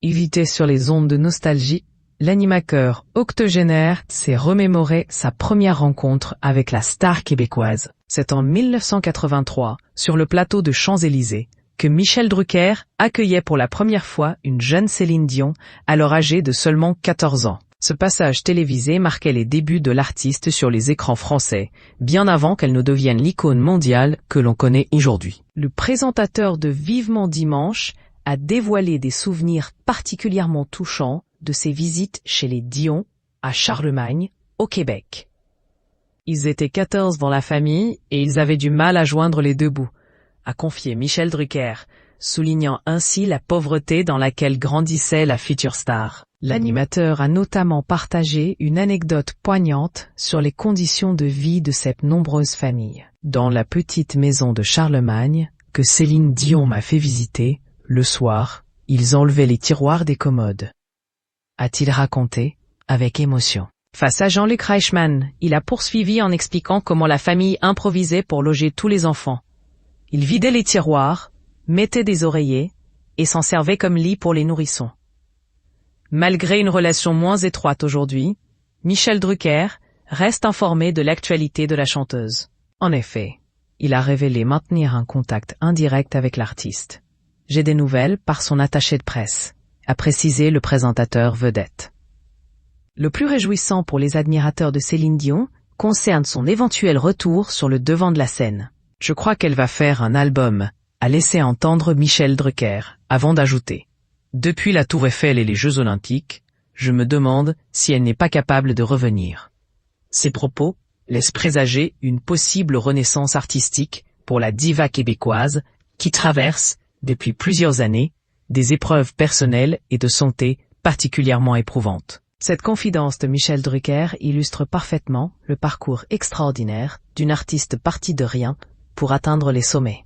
Invité sur les ondes de nostalgie, l'animateur octogénaire s'est remémoré sa première rencontre avec la star québécoise. C'est en 1983, sur le plateau de Champs-Élysées, que Michel Drucker accueillait pour la première fois une jeune Céline Dion, alors âgée de seulement 14 ans. Ce passage télévisé marquait les débuts de l'artiste sur les écrans français, bien avant qu'elle ne devienne l'icône mondiale que l'on connaît aujourd'hui. Le présentateur de Vivement Dimanche a dévoilé des souvenirs particulièrement touchants de ses visites chez les Dion, à Charlemagne, au Québec. Ils étaient 14 dans la famille et ils avaient du mal à joindre les deux bouts, a confié Michel Drucker, soulignant ainsi la pauvreté dans laquelle grandissait la future star. L'animateur a notamment partagé une anecdote poignante sur les conditions de vie de cette nombreuse famille. Dans la petite maison de Charlemagne, que Céline Dion m'a fait visiter, le soir, ils enlevaient les tiroirs des commodes, a-t-il raconté, avec émotion. Face à Jean-Luc Reichmann, il a poursuivi en expliquant comment la famille improvisait pour loger tous les enfants. Il vidait les tiroirs, mettait des oreillers, et s'en servait comme lit pour les nourrissons. Malgré une relation moins étroite aujourd'hui, Michel Drucker reste informé de l'actualité de la chanteuse. En effet, il a révélé maintenir un contact indirect avec l'artiste. J'ai des nouvelles par son attaché de presse, a précisé le présentateur vedette. Le plus réjouissant pour les admirateurs de Céline Dion concerne son éventuel retour sur le devant de la scène. Je crois qu'elle va faire un album, a laissé entendre Michel Drucker, avant d'ajouter. Depuis la Tour Eiffel et les Jeux Olympiques, je me demande si elle n'est pas capable de revenir. Ces propos laissent présager une possible renaissance artistique pour la diva québécoise qui traverse, depuis plusieurs années, des épreuves personnelles et de santé particulièrement éprouvantes. Cette confidence de Michel Drucker illustre parfaitement le parcours extraordinaire d'une artiste partie de rien pour atteindre les sommets.